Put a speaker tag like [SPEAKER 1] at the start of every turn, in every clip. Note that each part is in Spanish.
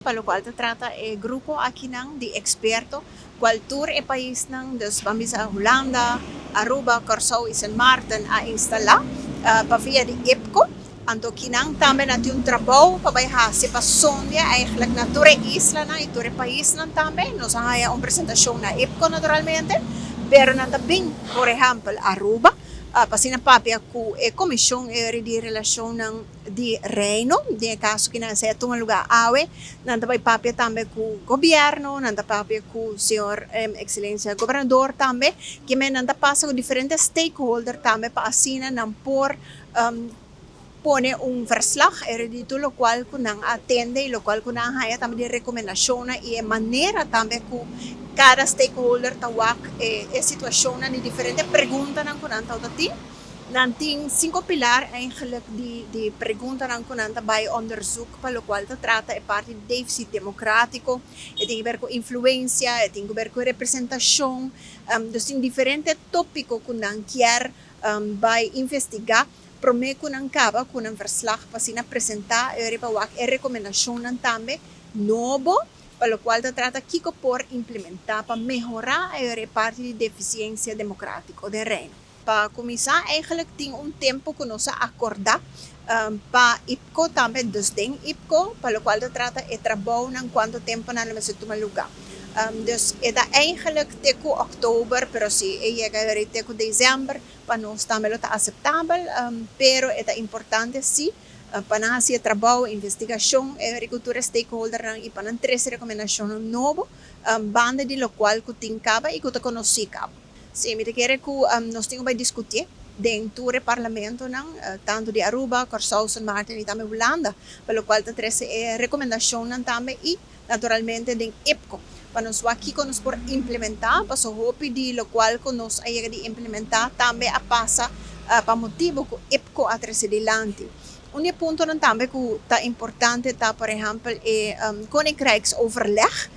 [SPEAKER 1] para lo cual se trata el grupo aquí de expertos, cual tour el país dus vamos a Holanda, Aruba, Curaçao y San Martin a instalar para via de IPCO. Anto kinang tambe natin yung trabaho pabayhasi pa sondia eigenlijk na ture isla na iture país na tambe nos haya un presentasyon na IPCO naturalmente pero natabing por ejemplo Aruba pasina papia ku e komisyon di relasyon ng di reino di kaso kinasa itong lugar awe nantabay papia tambe ku gobyerno nanta papia ku senyor excelencia gobernador tambe kime nanta pasa ku diferentes stakeholder tambe paasina ng por pone un verslag dito lo cual kunang atende y lo cual kunang haya también de recomendación y de manera también ku cada stakeholder tawak situación ni diferente pregunta ng kunang tawdati nanting 5 pilar eigenlijk die pregunta ng kunang tabay onderzoek pa lo cual trata parte de deficit democrático tem ver com influencia tem ver com representação dus in diferente tópico kunang kier by investigar prome kunang kaba kunang verslag pasina presenta repawak recomendación ng tambe novo para lo cual se trata Kiko por implementar para mejorar a parte de deficiencia democrática del reino. Para comenzar, eigenlijk tem tempo que nos acordar para IPCO también desde IPCO, para lo cual se trata de trabajo en cuánto tiempo na naman sa lugar. Dus eda eigenlijk teko oktober, pero si llega teko december, para nós também está aceitável, pero é importante sim, para hacer trabalho, investigação, agricultura stakeholder e para 13 recomendações novo, banda de lo qual que tem caba e que te conheci caba. Sim, me quer que nós temos que discutir dentro do parlamento tanto de Aruba, Curaçao, San Martin e também Holanda, para lo qual te 13 recomendações também e naturalmente de IPCO. Para nós aqui que nós por implementar, para so hope de lo qual que nós aí de implementar também a passa para motivo que IPCO a adelante. Un punto também que está importante está, por exemplo, Koninkryksoverleg.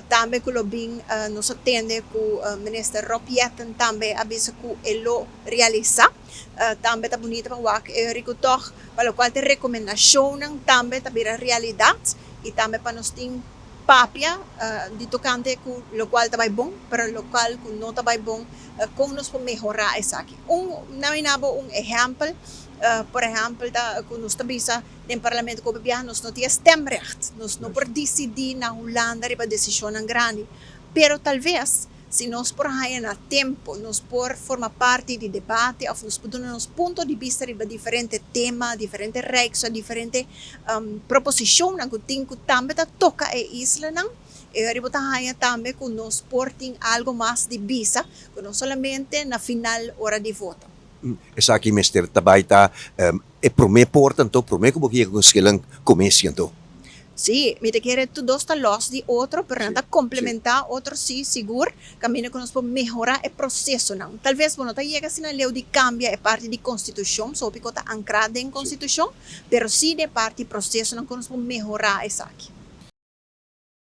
[SPEAKER 1] Também que lo bem nos atende que o minister Rob Jetten também avisa que ele realiza. Também está bonito para o que toch, para o qual te recomendação também está a realidade e também para nós tem papia de tocante que lo qual está bom, pero lo qual que não está bom, como nós podemos melhorar isso aqui. Exemplo. Por exemplo, quando nós estamos no parlamento colombiano, nós não temos stemrecht, nós não podemos decidir na Holanda para decisão grande, pero talvez, se nós por aí na tempo, nós por formar parte do debate, ou nós podemos dar ponto de vista de diferente tema, diferente regras, diferente proposição que tem que também toca a isla, e também que nós portem algo mais de vista, que não somente na final hora de voto.
[SPEAKER 2] Esa aqui Mr. Tabaita prome portanto prome como que conseguiram comércio então.
[SPEAKER 1] Sí, me te quiere tú dos los de otro, pero nada complementar otro sí, seguro, camino que nos puede mejorar el proceso. ¿No? Tal vez, bueno, te llega sin la ley de cambia, es parte de constitución, so pico está ancrada en constitución, pero sí de parte del proceso, no que nos puede mejorar eso aquí.